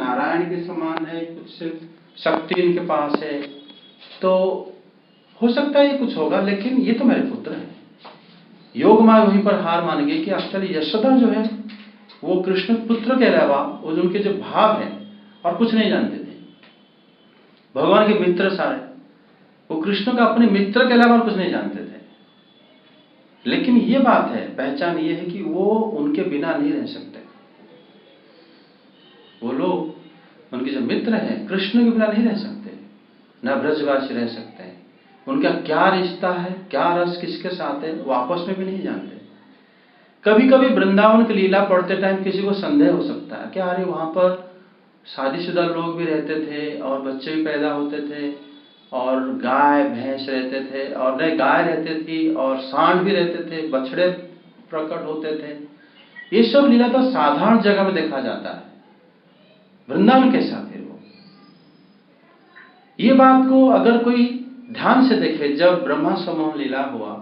नारायण के समान है, कुछ शक्ति इनके पास है, तो हो सकता है ये कुछ होगा, लेकिन ये तो मेरे पुत्र हैं। योग माया वहीं पर हार मान गई कि एक्चुअली यशोदा जो है वो कृष्ण पुत्र के अलावा वो उनके जो भाव है और कुछ नहीं जानते थे। भगवान के मित्र सारे, वो कृष्ण का अपने मित्र के अलावा कुछ नहीं जानते थे। लेकिन ये बात है, पहचान ये है कि वो उनके बिना नहीं रह सकते। वो लोग उनके जो मित्र हैं कृष्ण के बिना नहीं रह सकते, न ब्रजवासी रह सकते हैं। उनका क्या रिश्ता है, क्या रस किसके साथ है, वो आपस में भी नहीं जानते। कभी कभी वृंदावन की लीला पढ़ते टाइम किसी को संदेह हो सकता है कि अरे वहां पर शादीशुदा लोग भी रहते थे और बच्चे भी पैदा होते थे और गाय भैंस रहते थे, और नहीं गाय रहती थी और सांड भी रहते थे, बछड़े प्रकट होते थे। ये सब लीला तो साधारण जगह में देखा जाता है, वृंदावन कैसा फिर वो? ये बात को अगर कोई ध्यान से देखे, जब ब्रह्मा समूह लीला हुआ,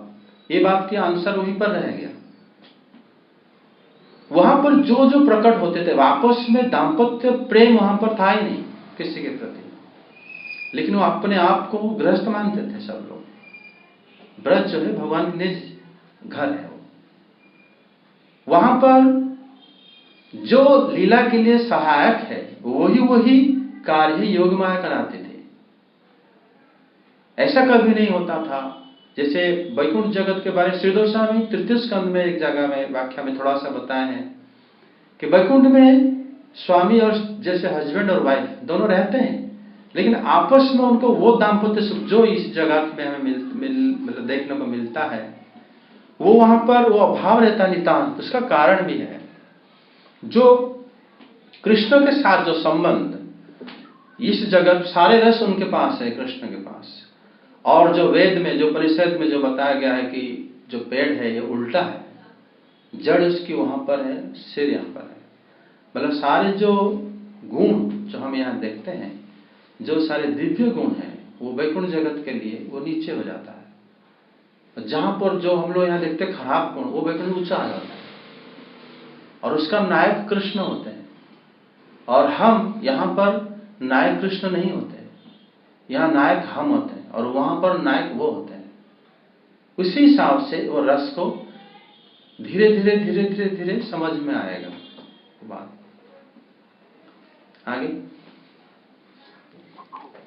ये बात की आंसर वहीं पर रह गया। वहां पर जो जो प्रकट होते थे, आपस में दाम्पत्य प्रेम वहां पर था ही नहीं किसी के प्रति, लेकिन वो अपने आप को गृहस्थ मानते थे सब लोग। ब्रज जो है भगवान के निज घर है। वहां पर जो लीला के लिए सहायक है वही कार्य योग माया कराते थे। ऐसा कभी नहीं होता था। जैसे वैकुंठ जगत के बारे में श्री गोस्वामी तृतीय स्कंद में एक जगह में व्याख्या में थोड़ा सा बताए हैं कि वैकुंठ में स्वामी और जैसे हस्बैंड और वाइफ दोनों रहते हैं, लेकिन आपस में उनको वो दाम्पत्य सुख जो इस जगत में हमें मतलब देखने को मिलता है, वो वहां पर वो अभाव रहता नितांत। उसका कारण भी है, जो कृष्ण के साथ जो संबंध, इस जगत सारे रस उनके पास है, कृष्ण के पास। और जो वेद में जो परिषद में जो बताया गया है कि जो पेड़ है ये उल्टा है, जड़ उसकी वहां पर है, सिर यहां पर है। मतलब सारे जो गुण जो हम यहाँ देखते हैं, जो सारे दिव्य गुण हैं, वो वैकुंठ जगत के लिए वो नीचे हो जाता है। जहां पर जो हम लोग यहाँ देखते हैं खराब गुण, वो वैकुंठ ऊंचा आ जाता है और उसका नायक कृष्ण होते हैं। और हम यहाँ पर नायक कृष्ण नहीं होते, यहाँ नायक हम होते हैं और वहां पर नायक वो होते हैं। उसी हिसाब से वो रस को धीरे धीरे धीरे धीरे धीरे समझ में आएगा बात। आगे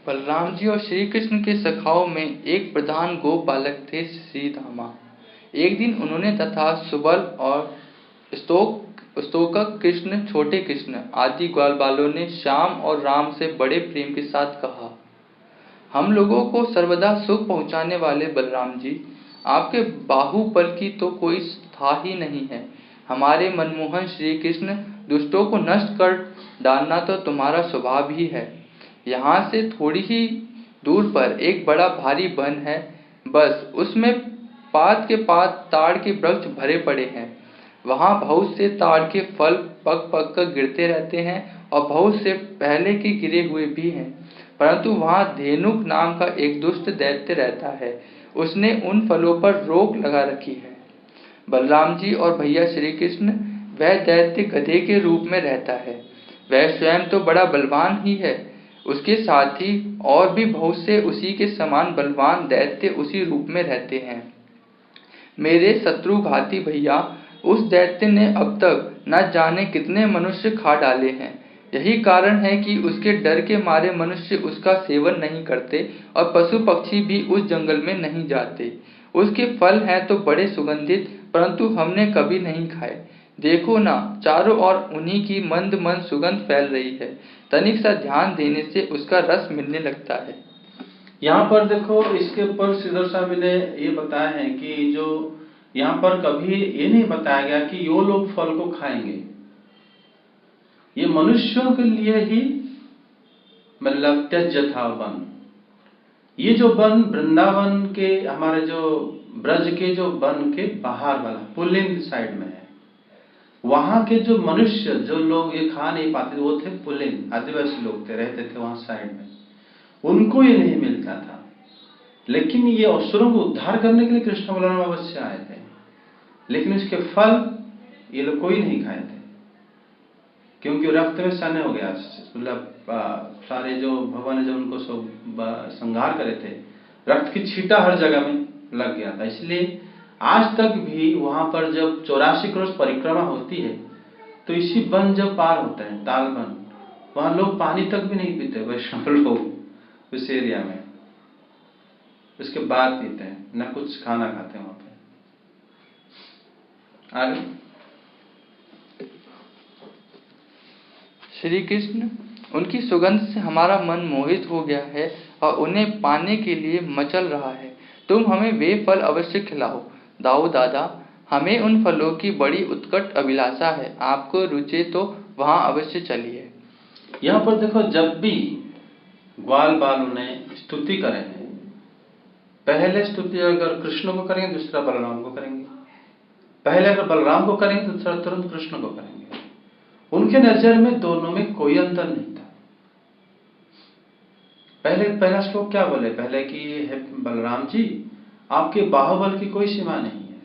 बलराम जी और श्री कृष्ण के सखाओं में एक प्रधान गो बालक थे, श्रीधामा। एक दिन उन्होंने तथा सुबल और स्तोकक कृष्ण, छोटे कृष्ण आदि ग्वाल बालों ने श्याम और राम से बड़े प्रेम के साथ कहा, हम लोगों को सर्वदा सुख पहुंचाने वाले बलराम जी, आपके बाहुबल की तो कोई था ही नहीं है। हमारे मनमोहन श्री कृष्ण, दुष्टों को नष्ट कर डालना तो तुम्हारा स्वभाव ही है। यहाँ से थोड़ी ही दूर पर एक बड़ा भारी वन है, बस उसमें पात के पात ताड़ के वृक्ष भरे पड़े हैं। वहाँ बहुत से ताड़ के फल पक पक कर गिरते रहते हैं और बहुत से पहले के गिरे हुए भी हैं, परंतु वहाँ धेनुक नाम का एक दुष्ट दैत्य रहता है, उसने उन फलों पर रोक लगा रखी है। बलराम जी और भैया श्री कृष्ण, वह दैत्य गधे के रूप में रहता है। वह स्वयं तो बड़ा बलवान ही है, उसके साथ ही और भी बहुत से उसी के समान बलवान दैत्य उसी रूप में रहते हैं। मेरे शत्रुघाती भैया, उस दैत्य ने अब तक न जाने कितने मनुष्य खा डाले हैं। यही कारण है कि उसके डर के मारे मनुष्य उसका सेवन नहीं करते और पशु पक्षी भी उस जंगल में नहीं जाते। उसके फल हैं तो बड़े सुगंधित, परंतु हमने कभी नहीं खाए। देखो ना, चारों ओर उन्हीं की मंद मंद सुगंध फैल रही है। तनिक सा ध्यान देने से उसका रस मिलने लगता है। यहाँ पर देखो, इसके ऊपर श्रीधर स्वामी ने ये बताया है कि जो यहाँ पर कभी ये नहीं बताया गया कि यो लोग फल को खाएंगे। ये मनुष्यों के लिए ही मतलब त्यज्य था वन। ये जो वन वृंदावन के, हमारे जो ब्रज के जो वन के बाहर वाला पुलिंग साइड में है, वहां के जो मनुष्य जो लोग ये खा नहीं पाते थे, वो थे पुलिंग, आदिवासी लोग थे, रहते थे वहां साइड में, उनको ये नहीं मिलता था। लेकिन ये असुरों को उद्धार करने के लिए कृष्ण बलराम अवश्य आए थे, लेकिन इसके फल ये लोग कोई नहीं खाए थे। क्योंकि रक्त में सने हो गया, मतलब सारे जो भगवान ने जो उनको सब संहार करे थे, रक्त की छींटा हर जगह में लग गया था। इसलिए आज तक भी वहां पर जब 84 क्रोश परिक्रमा होती है तो इसी वन जब पार होते हैं, ताल वन, वहां लोग पानी तक भी नहीं पीते, वैष्णव लोग उस एरिया में, उसके बाद पीते हैं, न कुछ खाना खाते हैं वहां पे। आगे श्री कृष्ण, उनकी सुगंध से हमारा मन मोहित हो गया है और उन्हें पाने के लिए मचल रहा है। तुम हमें वे फल अवश्य खिलाओ। दाऊ दादा, हमें उन फलों की बड़ी उत्कट अभिलाषा है। आपको रुचे तो वहां अवश्य चलिए। यहाँ पर देखो, जब भी ग्वाल बाल उन्हें स्तुति करेंगे, पहले स्तुति अगर कृष्ण को करेंगे, दूसरा बलराम को करेंगे। पहले अगर बलराम को करेंगे, दूसरा तुरंत कृष्ण को करेंगे। उनके नजर में दोनों में कोई अंतर नहीं था। पहला श्लोक क्या बोले, पहले कि हे बलराम जी, आपके बाहुबल की कोई सीमा नहीं है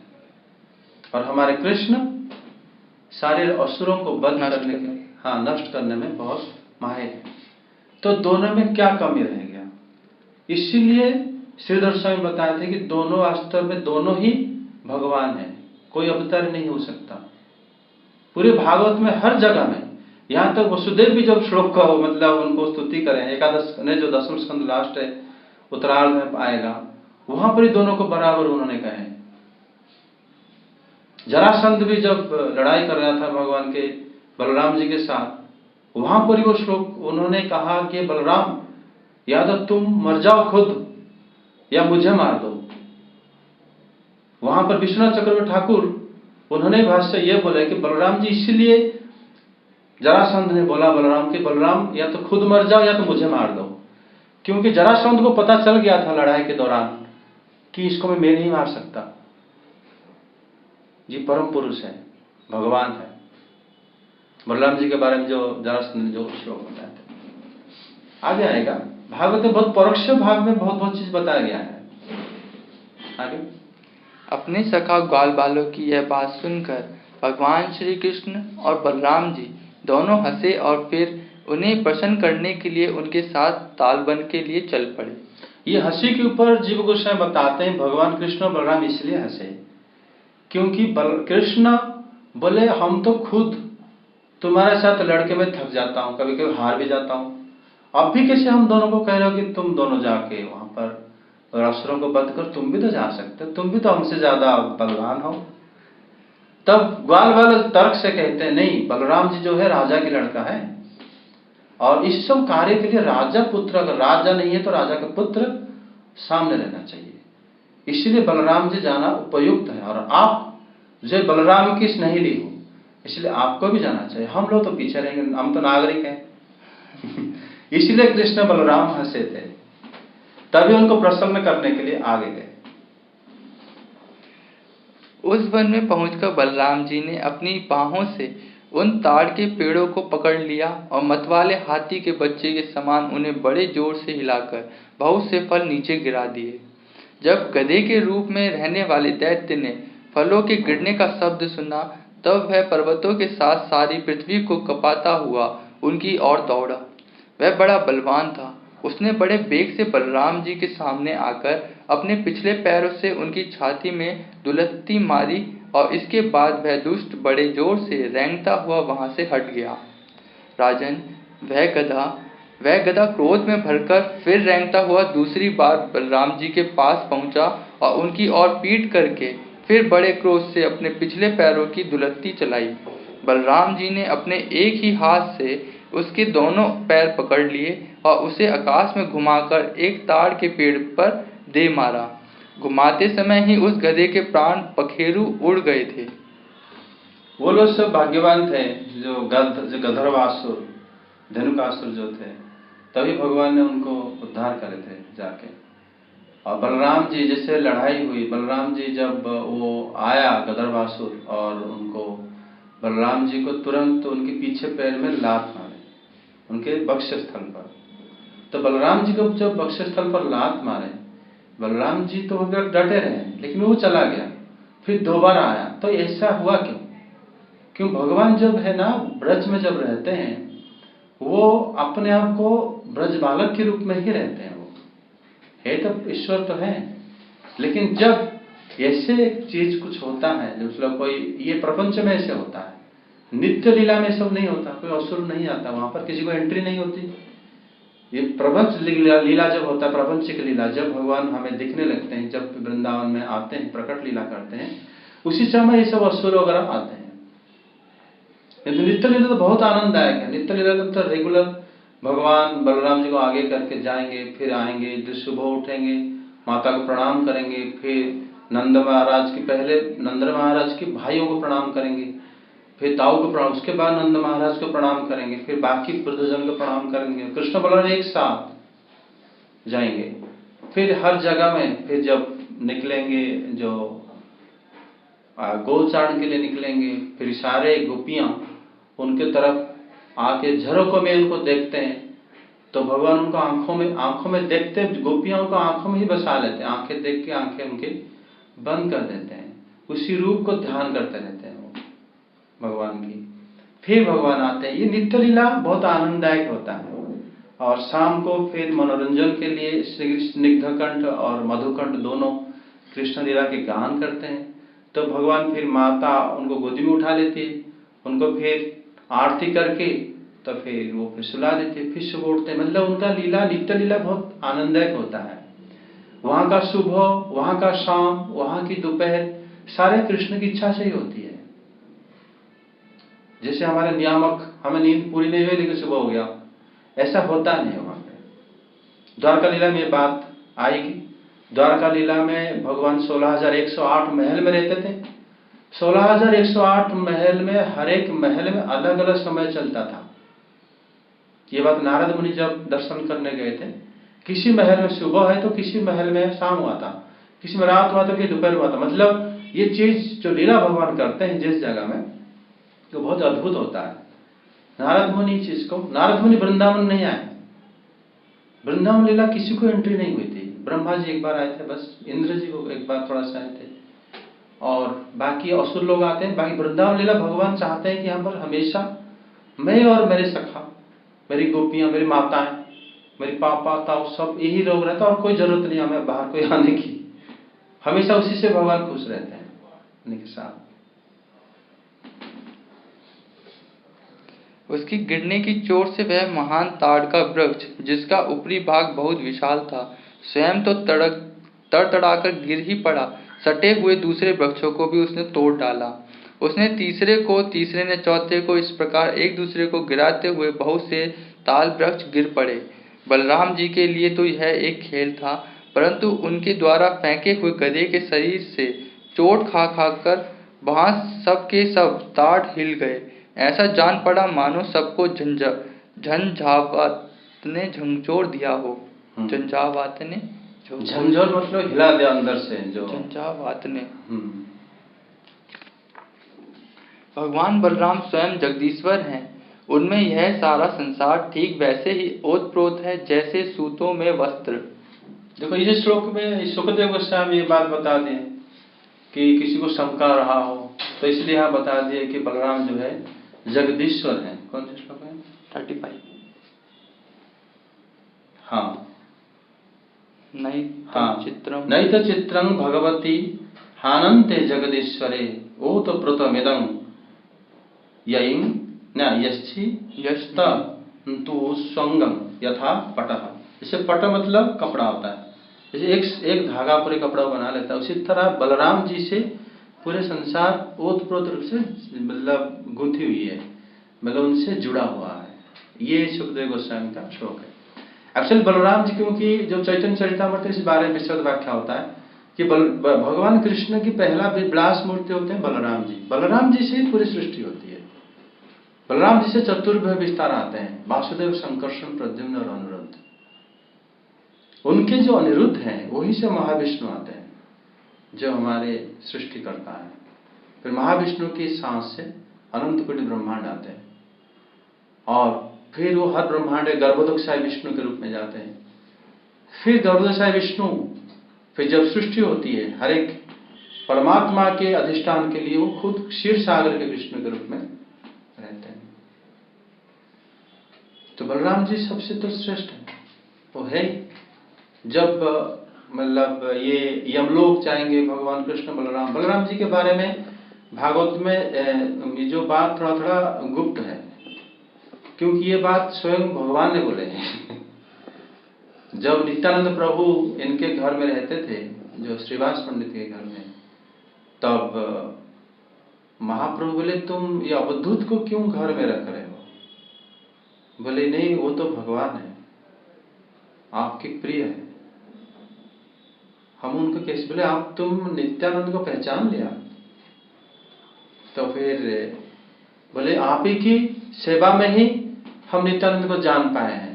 और हमारे कृष्ण सारे असुरों को वध करने में, नष्ट करने में बहुत माहिर है। तो दोनों में क्या कमी रह गया? इसीलिए श्रीधर स्वामी बताए थे कि दोनों वास्तव में दोनों ही भगवान है, कोई अवतार नहीं हो सकता। पूरे भागवत में हर जगह में, यहाँ तक वसुदेव भी जब श्लोक का मतलब उनको स्तुति करें, एकादश ने जो 10वां स्कंद लास्ट है, उत्तरार्ध में आएगा, वहां पर ही दोनों को बराबर उन्होंने कहे। जरासंध भी जब लड़ाई कर रहा था भगवान के बलराम जी के साथ, वहां पर ही वो श्लोक उन्होंने कहा कि बलराम, या तो तुम मर जाओ खुद या मुझे मार दो। वहां पर विश्वनाथ चक्रवर्ती ठाकुर उन्होंने भाष्य ये बोला कि बलराम जी, इसीलिए जरासंध ने बोला बलराम के, बलराम या तो खुद मर जाओ या तो मुझे मार दो, क्योंकि जरासंध को पता चल गया था लड़ाई के दौरान कि इसको मैं नहीं मार सकता, जी परम पुरुष है, भगवान है। बलराम जी के बारे में जो जरासंध ने जो श्लोक बताया था, आगे आएगा भागवत में बहुत परोक्ष भाग में बहुत चीज बताया गया है। आगे अपने सखा ग्वाल बालों की यह बात सुनकर भगवान श्री कृष्ण और बलराम जी दोनों हंसे और फिर उन्हें प्रसन्न करने के लिए उनके साथ तालबन के लिए चल पड़े। ये हंसी के ऊपर जीव गोस्वामी बताते हैं भगवान कृष्ण और बलराम इसलिए हंसे क्योंकि कृष्ण बोले, हम तो खुद तुम्हारे साथ लड़के में थक जाता हूँ, कभी कभी हार भी जाता हूँ, अब भी कैसे हम दोनों को कह रहे हो कि तुम दोनों जाके वहां पर और असुरों को बंद कर, तुम भी तो जा सकते हो, तुम भी तो हमसे ज्यादा बलवान हो। तब ग्वाल बाल तर्क से कहते हैं, नहीं, बलराम जी जो है राजा की लड़का है और इस सब कार्य के लिए राजा पुत्र, अगर राजा नहीं है तो राजा का पुत्र सामने रहना चाहिए, इसलिए बलराम जी जाना उपयुक्त है। और आप जो बलराम की स्नेहिली हो, इसलिए आपको भी जाना चाहिए, हम लोग तो पीछे रहेंगे, हम तो नागरिक हैं। इसलिए कृष्ण बलराम हंसे थे, तभी उनको प्रसन्न करने के लिए आगे गए। उस वन में पहुंचकर बलराम जी ने अपनी बाहों से उन ताड़ के पेड़ों को पकड़ लिया और मतवाले हाथी के बच्चे के समान उन्हें बड़े जोर से हिलाकर बहुत से फल नीचे गिरा दिए। जब गधे के रूप में रहने वाले दैत्य ने फलों के गिरने का शब्द सुना, तब वह पर्वतों के साथ सारी पृथ्वी को कपाता हुआ उनकी ओर दौड़ा। वह बड़ा बलवान था। उसने बड़े बेग से बलराम जी के सामने आकर अपने पिछले पैरों से उनकी छाती में दुलत्ती मारी और इसके बाद वह दुष्ट बड़े जोर से रेंगता हुआ वहां से हट गया। राजन, वह गधा क्रोध में भरकर फिर रेंगता हुआ दूसरी बार बलराम जी के पास पहुंचा और उनकी ओर पीट करके फिर बड़े क्रोध से अपने पिछले पैरों की दुलत्ती चलाई। बलराम जी ने अपने एक ही हाथ से उसके दोनों पैर पकड़ लिए और उसे आकाश में घुमाकर एक ताड़ के पेड़ पर दे मारा। घुमाते समय ही उस गधे के प्राण पखेरु उड़ गए थे। वो लोग सब भाग्यवान थे जो गंधर्वासुर, धनुकासुर जो थे, तभी भगवान ने उनको उद्धार करे थे जाके। और बलराम जी जैसे लड़ाई हुई, बलराम जी जब वो आया गंधर्वासुर और उनको बलराम जी को तुरंत उनके पीछे पैर में लात मारे, उनके वक्षस्थल पर। तो बलराम जी को जब वक्षस्थल पर लात मारे, बलराम जी तो डटे रहे, लेकिन वो चला गया, फिर दोबारा आया। तो ऐसा हुआ क्यों? क्यों भगवान जब है ना ब्रज में जब रहते हैं, वो अपने आप को ब्रज बालक के रूप में ही रहते हैं। वो है तो ईश्वर तो है, लेकिन जब ऐसे चीज कुछ होता है, जो मतलब कोई ये प्रपंच में ऐसे होता है, नित्य लीला में सब नहीं होता, कोई असुर नहीं आता वहां पर, किसी को एंट्री नहीं होती। ये प्रपंच लीला जब होता है, प्रपंचिक लीला जब भगवान हमें दिखने लगते हैं, जब वृंदावन में आते हैं, प्रकट लीला करते हैं, उसी समय ये सब असुर वगैरह आते हैं। नित्य लीला तो बहुत आनंददायक है। नित्य लीला तो रेगुलर भगवान बलराम जी को आगे करके जाएंगे, फिर आएंगे, जो सुबह उठेंगे, माता को प्रणाम करेंगे, फिर नंद महाराज की, पहले नंद महाराज के भाइयों को प्रणाम करेंगे, फिर ताऊ को प्रणाम, उसके बाद नंद महाराज को प्रणाम करेंगे, फिर बाकी वृद्धजन को प्रणाम करेंगे। कृष्ण बलराम एक साथ जाएंगे, फिर हर जगह में, फिर जब निकलेंगे, जो गोचारण के लिए निकलेंगे, फिर सारे गोपियां उनके तरफ आके झरोकों में उनको देखते हैं, तो भगवान उनको आंखों में देखते, गोपियों को आंखों में ही बसा लेते हैं। आंखें देख के आंखें उनके बंद कर देते हैं, उसी रूप को ध्यान करते रहते हैं वो भगवान की। फिर भगवान आते हैं। ये नित्य लीला बहुत आनंददायक होता है। और शाम को फिर मनोरंजन के लिए स्निग्धकंठ और मधुकंठ दोनों कृष्ण लीला के गान करते हैं। तो भगवान फिर माता उनको गोदी में उठा लेती है, उनको फिर आरती करके तो फिर वो फिर सुला देते, फिर सुबह उठते। मतलब उनका लीला, नित्य लीला बहुत आनंददायक होता है। वहां का सुबह, वहां का शाम, वहां की दोपहर, सारे कृष्ण की इच्छा से ही होती है। जैसे हमारे नियामक, हमें नींद पूरी नहीं हुई लेकिन सुबह हो गया, ऐसा होता नहीं है वहां पे। द्वारका लीला में बात आएगी। द्वारका लीला में भगवान 16,108 महल में रहते थे। 16,108 महल में, हर एक महल में अलग अलग समय चलता था। ये बात नारद मुनि जब दर्शन करने गए थे, किसी महल में सुबह है तो किसी महल में शाम हुआ था, किसी में रात हुआ तो किसी दोपहर हुआ था। मतलब ये चीज जो लीला भगवान करते हैं जिस जगह में, तो बहुत अद्भुत होता है। नारद मुनि चीज को, नारद मुनि वृंदावन नहीं आए, वृंदावन लीला किसी को एंट्री नहीं हुई थी। ब्रह्मा जी एक बार आए थे बस, इंद्र जी को एक बार थोड़ा सा आए थे, और बाकी असुर लोग आते हैं। बाकी वृंदावन लीला भगवान चाहते हैं कि यहाँ पर हमेशा मैं और मेरे सखा, मेरी गोपियां, मेरी माताएं, मेरी पापा ताऊ, सब यही लोग रहते हैं, और कोई जरूरत नहीं हमें बाहर कोई आने की। हमेशा उसी से भगवान खुश रहते हैं उनके साथ। उसकी गिरने की चोट से वह महान ताड़ का वृक्ष, जिसका ऊपरी भाग बहुत विशाल था, स्वयं तो तड़तड़ाकर गिर ही पड़ा, सटे हुए दूसरे वृक्षों को भी उसने तोड़ डाला। उसने तीसरे को, तीसरे ने चौथे को, इस प्रकार एक दूसरे को गिराते हुए बहुत से ताल वृक्ष गिर पड़े। बलराम जी के लिए तो यह एक खेल था, परंतु उनके द्वारा फेंके हुए गधे के शरीर से चोट खा खाकर वहां सब के सब ताड़ हिल गए। ऐसा जान पड़ा मानो सबको झंझावात ने झंझोर दिया हो। झंझावात ने झंझोर मतलब हिला दिया अंदर से, जो झंझावात ने। भगवान बलराम स्वयं जगदीश्वर हैं। उनमें यह सारा संसार ठीक वैसे ही ओतप्रोत है जैसे सूतों में वस्त्र। देखो इस श्लोक में सुखदेव गोस्वामी ये बात बता दें कि किसी को शंका रहा हो तो इसलिए यहाँ बता दिए कि बलराम जो है जगदीश्वर है। कौन से श्लोक है? 35। हाँ, नहीं तो चित्रं भगवती हानन्ते जगदीश्वरे ओ तो प्रतमिदं ययिं न यश्चि यश्ता तु स्वंगम यथा पटः। जैसे पट मतलब कपड़ा होता है, जैसे एक धागा पूरे कपड़ा बना लेता है, उसी तरह बलराम जी से पूरे संसार ओतप्रोत रूप से मतलब गुंथी हुई है, मतलब उनसे जुड़ा हुआ है। ये सुखदेव गोस्वामी का श्लोक है। एक्चुअली बलराम जी, क्योंकि जो चैतन्य चरितामृत इस बारे में विस्तृत व्याख्या होता है कि भगवान कृष्ण की पहला विलास मूर्ति होते हैं बलराम जी। बलराम जी से ही पूरी सृष्टि होती है। बलराम जी से चतुर्भुज विस्तार आते हैं, वासुदेव, संकर्षण, प्रद्युम्न और अनिरुद्ध। उनके जो अनिरुद्ध हैं वही से महाविष्णु आते हैं, जो हमारे सृष्टि करता है। फिर महाविष्णु की सांस से अनंत कोटि ब्रह्मांड आते हैं, और फिर वो हर ब्रह्मांड गर्भोदकशाय विष्णु के रूप में जाते हैं। फिर गर्भोदकशाय विष्णु, फिर जब सृष्टि होती है, हर एक परमात्मा के अधिष्ठान के लिए वो खुद क्षीर सागर के विष्णु के रूप में रहते हैं। तो बलराम जी सबसे तो श्रेष्ठ है, वो है ही। जब मतलब ये यमलोक जाएंगे भगवान कृष्ण बलराम जी के बारे में भागवत में ये जो बात थोड़ा थोड़ा गुप्त है, क्योंकि ये बात स्वयं भगवान ने बोले हैं। जब नित्यानंद प्रभु इनके घर में रहते थे, जो श्रीवास पंडित के घर में, तब महाप्रभु बोले तुम ये अवधूत को क्यों घर में रख रहे हो? बोले नहीं, वो तो भगवान है, आपके प्रिय है। हम उनको कैसे? बोले आप तुम नित्यानंद को पहचान लिया? तो फिर बोले आप ही की सेवा में ही हम नित्यानंद को जान पाए हैं।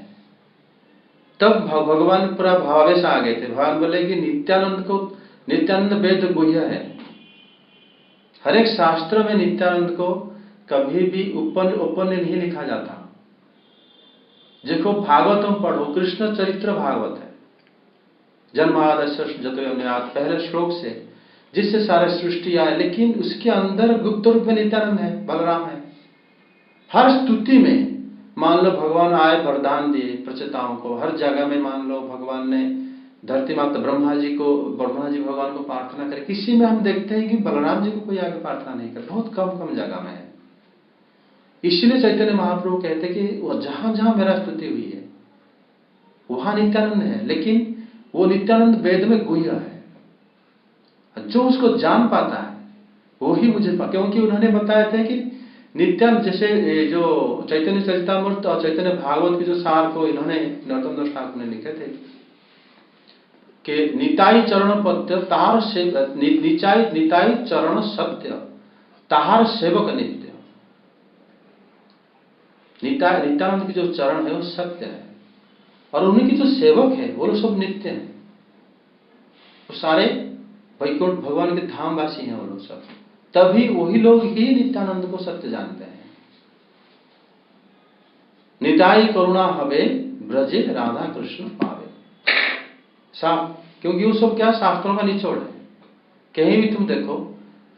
तब भगवान पूरा भावावेश आ गए थे। भगवान बोले कि नित्यानंद वेद गुह्य है। हर एक शास्त्र में नित्यानंद को कभी भी उपन्य नहीं लिखा जाता। देखो भागवतम पढ़ो, कृष्ण चरित्र भागवत है, जन्मादस्य जतोन्यात् पहले श्लोक से, जिससे सारे सृष्टि आए, लेकिन उसके अंदर गुप्त रूप में नित्यानंद है, बलराम है। हर स्तुति में मान लो भगवान आए, वरदान दिए प्रचेताओं को, हर जगह में मान लो भगवान ने धरती माता ब्रह्मा जी भगवान को प्रार्थना करे। किसी में हम देखते हैं कि बलराम जी को कोई आगे प्रार्थना नहीं करे, बहुत कम जगह में है। इसलिए चैतन्य महाप्रभु कहते कि वो जहां जहां मेरा स्तुति हुई है वहां नित्यानंद है, लेकिन वो नित्यानंद वेद में गुह्य है। जो उसको जान पाता है वो ही मुझे क्योंकि उन्होंने बताया था कि नित्यानंद, जैसे जो चैतन्य चरितामृत और चैतन्य भागवत के जो सार को इन्होंने नरोत्तम दास ठाकुर ने लिखे थे कि निताई चरण पत्य तार से निताई चरण सत्य ताहार सेवक नित्य। नित्यानंद के जो चरण है वो सत्य है, और उन्हीं के जो सेवक है वो लोग सब नित्य हैं। वो सारे वैकुंठ भगवान के धामवासी हैं वो लोग सब। तभी वही लोग ही नित्यानंद को सत्य जानते हैं। निताई करुणा हवे ब्रजे राधा कृष्ण पावे। साफ, क्योंकि वो सब क्या शास्त्रों का निचोड़ है। कहीं भी तुम देखो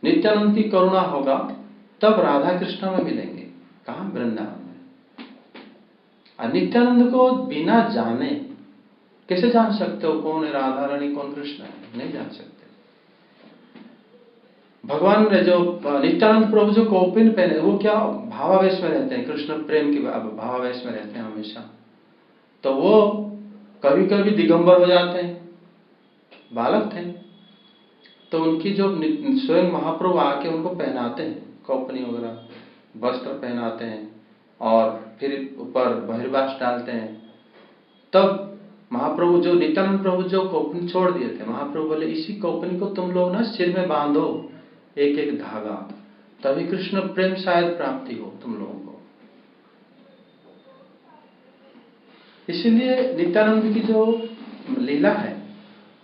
नित्यानंद की करुणा होगा तब राधा कृष्ण में मिलेंगे। कहां? वृंदावन में। और नित्यानंद को बिना जाने कैसे जान सकते हो कौन है राधा रानी, कौन कृष्ण है? नहीं जान सकते। भगवान ने जो नित्यानंद प्रभु जो कौपिन पहने वो क्या भावावेश में रहते हैं, कृष्ण प्रेम के भावावेश में रहते हैं हमेशा। तो वो कभी कभी दिगंबर हो जाते हैं, बालक थे, तो उनकी जो स्वयं महाप्रभु आके उनको पहनाते हैं, कौपनी वगैरह वस्त्र पहनाते हैं और फिर ऊपर बहिर्वास डालते हैं। तब महाप्रभु जो नित्यानंद प्रभु जो कौपनी छोड़ दिए थे, महाप्रभु बोले इसी कौपनी को तुम लोग ना सिर में बांधो एक एक धागा, तभी कृष्ण प्रेम शायद प्राप्ति हो तुम लोगों को। इसलिए नित्यानंद की जो लीला है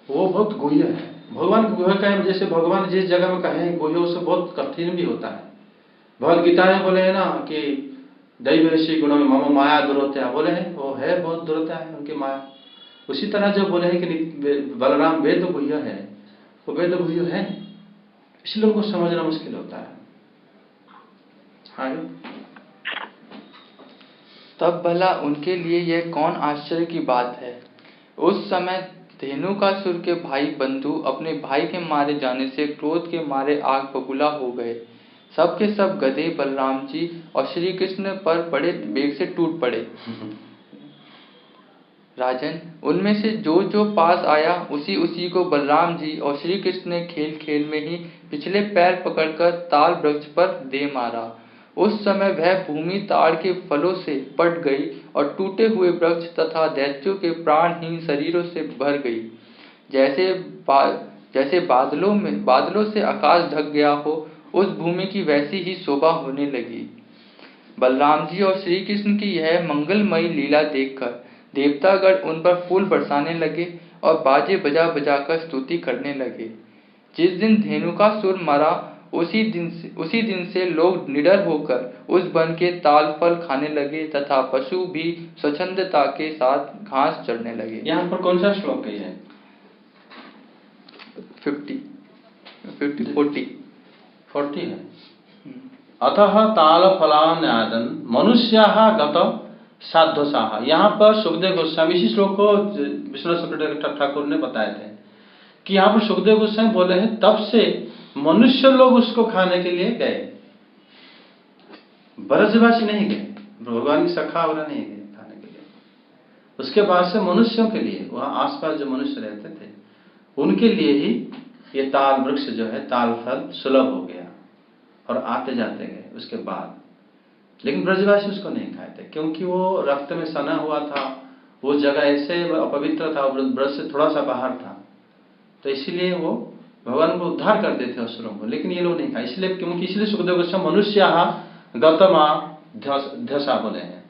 वो बहुत गुह्य है। भगवान गुह्य का है, जैसे भगवान जिस जगह में कहे गुह्य उससे बहुत कठिन भी होता है। भगवद गीता में बोले है ना कि दैवेशी गुणों में मम माया दुरोत्या, बोले हैं वो है बहुत दुरोत्या है उनकी माया। उसी तरह जो बोले हैं कि बलराम वेद गुह्य है, वो वेद गुह्य है, इसलिए उनको समझना मुश्किल होता है। आगे तब भला उनके लिए यह कौन आश्चर्य की बात है। उस समय धेनुकासुर के भाई बंधु अपने भाई के मारे जाने से क्रोध के मारे आग बबूला हो गए। सब के सब गधे बलराम जी और श्री कृष्ण पर बड़े वेग से टूट पड़े। राजन, उनमें से जो जो पास आया उसी उसी को बलराम जी और श्री कृष्ण ने खेल खेल में ही पिछले पैर पकड़कर ताल वृक्ष पर दे मारा। उस समय वह भूमि ताड़ के फलों से पट गई और टूटे हुए वृक्ष तथा दैत्यों के प्राणहीन शरीरों से भर गई। जैसे बादलों से आकाश ढक गया हो, उस भूमि की वैसी ही शोभा होने लगी। बलराम जी और श्री कृष्ण की यह मंगलमयी लीला देखकर देवतागण उन पर फूल बरसाने लगे और बाजे बजा बजाकर स्तुति करने लगे। जिस दिन धेनुकासुर मरा उसी दिन से लोग निडर होकर उस वन के ताल फल खाने लगे तथा पशु भी स्वच्छंदता के साथ घास चरने लगे। यहाँ पर कौन सा श्लोक है? 50 40 है। अतः ताल फलान्यादन मनुष्याः गत साध्वसाः। यहाँ पर सुखदेव गोस्वामी, इसी श्लोक को विश्वनाथ चक्रवर्ती ठाकुर ने बताए थे कि यहाँ पर सुखदेव गोस्वामी बोले हैं तब से मनुष्य लोग उसको खाने के लिए गए, ब्रजवासी नहीं गए, भगवान की सखा वगैरह नहीं गए खाने के लिए। उसके बाद से मनुष्यों के लिए, वहां आसपास जो मनुष्य रहते थे उनके लिए ही ये ताल वृक्ष जो है, ताल फल सुलभ हो गया और आते जाते गए उसके बाद। लेकिन ब्रजवासी उसको नहीं खाए थे क्योंकि वो रक्त में सना हुआ था, वो जगह ऐसे अपवित्र था, ब्रज से थोड़ा सा बाहर था, तो इसलिए वो भगवान को उद्धार कर देते असुरों को। लेकिन ये लोग नहीं खाए, इसलिए क्योंकि इसलिए सुखदेव गोस्वामी मनुष्य गौतमा ध्यसा बोले हैं।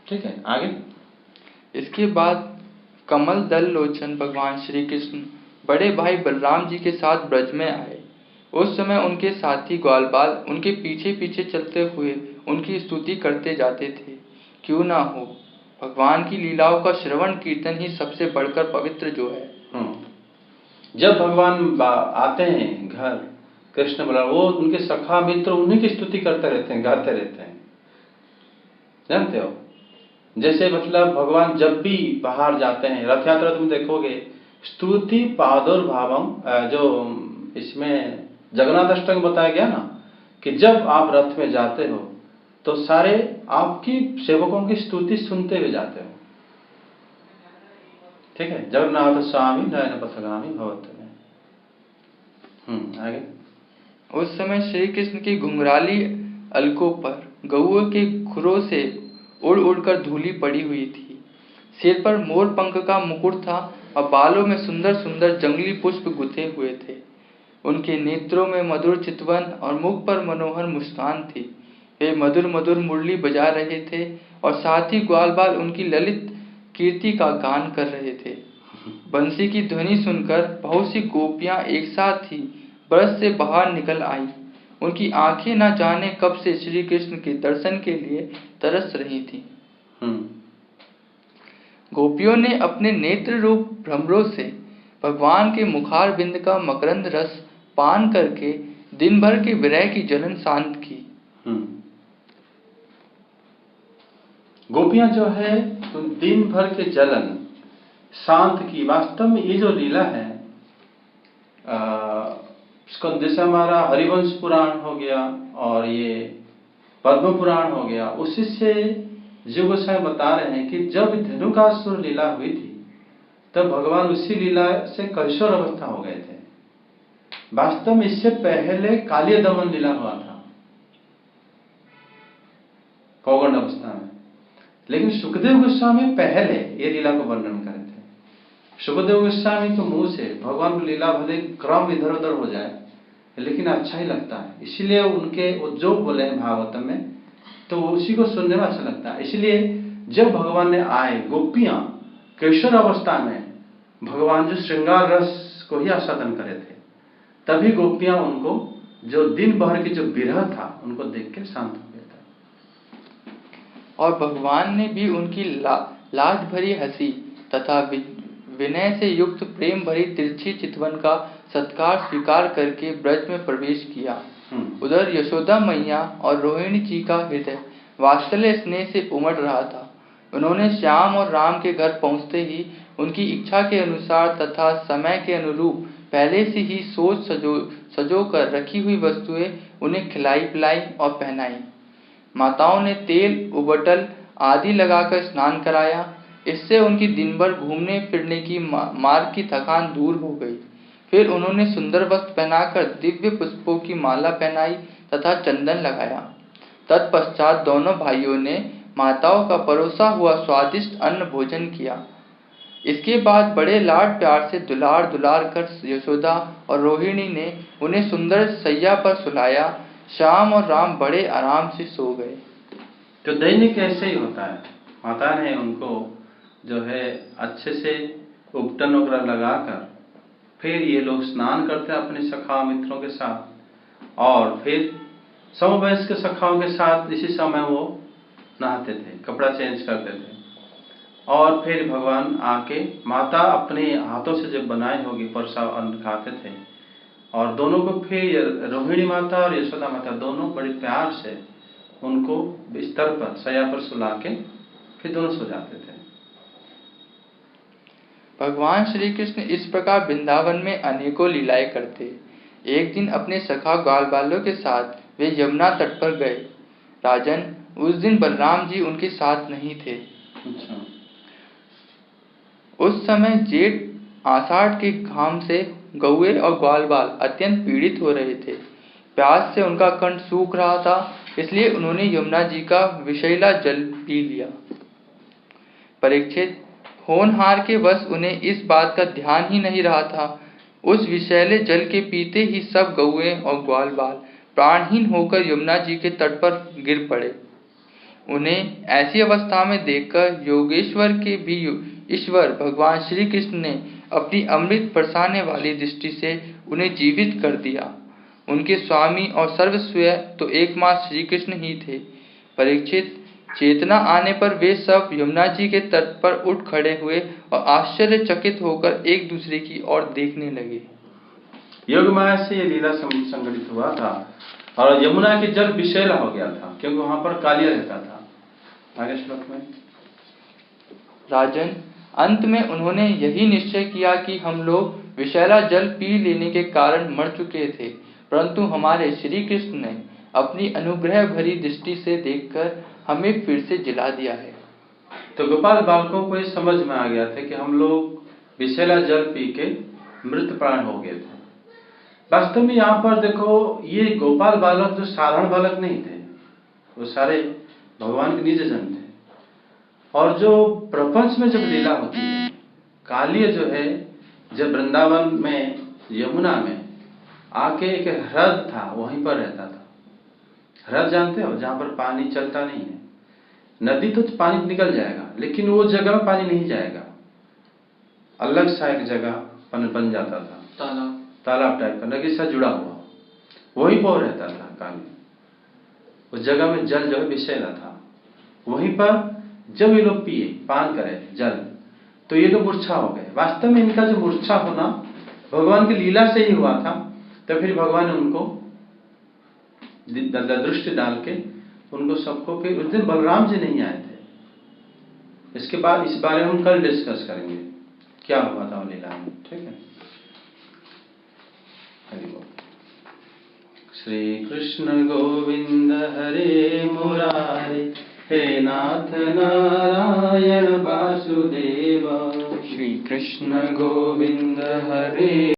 ठीक है, आगे। इसके बाद कमल दल लोचन भगवान श्री कृष्ण बड़े भाई बलराम जी के साथ ब्रज में आए। उस समय उनके साथी ग्वालबाल उनके पीछे पीछे चलते हुए उनकी स्तुति करते जाते थे। क्यों ना हो, भगवान की लीलाओं का श्रवण कीर्तन ही सबसे बढ़कर पवित्र जो है। जब भगवान आते हैं घर, कृष्ण बलराम, वो उनके सखा मित्र उन्हीं की स्तुति करते रहते हैं, गाते रहते हैं, जानते हो। जैसे मतलब भगवान जब भी बाहर जाते हैं, रथ यात्रा तुम देखोगे, स्तुति पादुर्भावम, जो इसमें जगन्नाथ अष्टक बताया गया ना, कि जब आप रथ में जाते हो तो सारे आपकी सेवकों की स्तुति सुनते हुए जाते हो। ठीक है, जगन्नाथ स्वामी नयन पथगामी भवत में। आगे। उस समय श्री कृष्ण की घुंघराली अलकों पर गऊ के खुरों से उड़ उड़कर धूली पड़ी हुई थी। सिर पर मोर पंख का मुकुट था और बालों में सुंदर सुंदर जंगली पुष्प गुथे हुए थे। उनके नेत्रों में मधुर चितवन और मुख पर मनोहर मुस्कान थी। वे मधुर मधुर मुरली बजा रहे थे और साथ ही ग्वाल बाल उनकी ललित कीर्ति का गान कर रहे थे। बंसी की ध्वनि सुनकर बहुत सी गोपियां एक साथ ही ब्रज से बाहर निकल आई। उनकी आंखें न जाने कब से श्री कृष्ण के दर्शन के लिए तरस रही थी। गोपियों ने अपने नेत्र रूप भ्रमरों से भगवान के मुखार बिंद का मकरंद रस पान करके दिन भर के विरह की जलन शांत की। गोपियां जो है तो दिन भर के जलन शांत की। वास्तव में ये जो लीला है, जैसे हमारा हरिवंश पुराण हो गया और ये पद्म पुराण हो गया, उसी से जीव गोस्वामी बता रहे हैं कि जब धेनुकासुर लीला हुई थी तब भगवान उसी लीला से कैशोर अवस्था हो गए थे। वास्तव में इससे पहले कालिय दमन लीला हुआ था कौगंड अवस्था में, लेकिन सुखदेव गोस्वामी पहले ये लीला को वर्णन करे थे। सुखदेव गोस्वामी के मुंह से भगवान की लीला भले क्रम इधर उधर हो जाए लेकिन अच्छा ही लगता है, इसीलिए उनके वो जो बोले हैं भागवतम में तो उसी को सुनने में अच्छा लगता है। इसलिए जब भगवान ने आए, गोपियां कैशोर अवस्था में भगवान जो श्रृंगार रस को ही आस्वादन करे थे, तभी गोपियां उनको जो दिन भर की जो विरह था उनको देख के शांत हो गया था। और भगवान ने भी उनकी लाज भरी हंसी तथा विनय से युक्त प्रेम भरी तिरछी चितवन का सत्कार स्वीकार करके ब्रज में प्रवेश किया। उधर यशोदा मैया और रोहिणी जी का हृदय वात्सल्य स्नेह से उमड़ रहा था। उन्होंने श्याम और राम के घर पहुंचते ही उनकी इच्छा के अनुसार तथा समय के अनुरूप पहले से ही सोच सजो कर रखी हुई वस्तुएं उन्हें खिलाई पिलाई और पहनाई। माताओं ने तेल उबटल आदि लगाकर स्नान कराया। इससे उनकी दिन भर घूमने फिरने की मार्ग की थकान दूर हो गई। फिर उन्होंने सुंदर वस्त्र पहनाकर दिव्य पुष्पों की माला पहनाई तथा चंदन लगाया। तत्पश्चात दोनों भाइयों ने माताओं का परोसा हुआ स्वादिष्ट अन्न भोजन किया। इसके बाद बड़े लाड प्यार से दुलार दुलार कर यशोदा और रोहिणी ने उन्हें सुंदर सैया पर सुलाया। श्याम और राम बड़े आराम से सो गए। तो दैनिक ऐसे ही होता है, माता ने उनको जो है अच्छे से उपटन वगैरह लगाकर फिर ये लोग स्नान करते हैं अपने सखा मित्रों के साथ और फिर समवयस्क सखाओं के साथ इसी समय वो नहाते थे, कपड़ा चेंज करते थे और फिर भगवान आके माता अपने हाथों से जब बनाई होगी परसा अन्न खाते थे और दोनों को फिर रोहिणी माता और यशोदा माता दोनों बड़े प्यार से उनको बिस्तर पर शैया पर सुला के फिर दोनों सो जाते थे। भगवान श्री कृष्ण इस प्रकार वृंदावन में अनेकों लीलाएं करते। एक दिन अपने सखा ग्वाल बालों के साथ वे यमुना तट पर गए। राजन, उस दिन बलराम जी उनके साथ नहीं थे। अच्छा। उस समय जेठ आषाढ़ के घाम से गौए और ग्वाल बाल अत्यंत पीड़ित हो रहे थे। प्यास से उनका कंठ सूख रहा था, इसलिए उन्होंने यमुना जी का विषैला जल पी लिया। परीक्षित, होनहार के वश उन्हें इस बात का ध्यान ही नहीं रहा था। उस विषैले जल के पीते ही सब गौए और ग्वाल बाल प्राणहीन होकर यमुना जी के तट पर गिर पड़े। उन्हें ऐसी अवस्था में देखकर योगेश्वर के भी ईश्वर भगवान श्री कृष्ण ने अपनी अमृत बरसाने वाली दृष्टि से उन्हें जीवित कर दिया। उनके स्वामी और सर्वस्व तो एकमात्र श्री कृष्ण ही थे। परीक्षित, चेतना आने पर वे सब यमुना जी के तट पर उठ खड़े हुए और आश्चर्यचकित होकर एक दूसरे की ओर देखने लगे। योग माया से ये लीला संगठित हुआ था और यमुना के जल विषैला हो गया था क्योंकि वहां पर कालिया रहता था। आगे श्लोक में राजन, अंत में उन्होंने यही निश्चय किया कि हम लोग विषैला जल पी लेने के कारण मर चुके थे, परंतु हमारे श्री कृष्ण ने अपनी अनुग्रह भरी दृष्टि से देखकर हमें फिर से जिला दिया है। तो गोपाल बालकों को ये समझ में आ गया था कि हम लोग विषैला जल पी के मृत प्राण हो गए थे। वास्तव में यहाँ पर देखो, ये गोपाल बालक जो साधारण बालक नहीं थे, वो सारे भगवान के निज जन थे। और जो प्रपंच में जब लीला होती है, कालिय जो है जब वृंदावन में यमुना में आके एक ह्रद था वहीं पर रहता था। ह्रद जानते हो, जहां पर पानी चलता नहीं है। नदी तो पानी निकल जाएगा लेकिन वो जगह में पानी नहीं जाएगा, अलग सा एक जगह बन जाता था, तालाब टाइप का नदी से जुड़ा हुआ, वहीं पर रहता था काली। उस जगह में जल जो है विषैला था। वहीं पर जब ये लोग पिए, पान करे जल, तो ये लोग मूर्छा हो गए। वास्तव में इनका जो मूर्छा होना भगवान की लीला से ही हुआ था। तो फिर भगवान ने उनको दृष्टि डाल के उनको सबको, फिर उस दिन बलराम जी नहीं आए थे। इसके बाद इस बारे में हम कल डिस्कस करेंगे क्या हुआ था लीला में, ठीक है। हरि बोल। श्री कृष्ण गोविंद हरे मुरारे, हे नाथ नारायण वासुदेव। श्री कृष्ण गोविंद हरे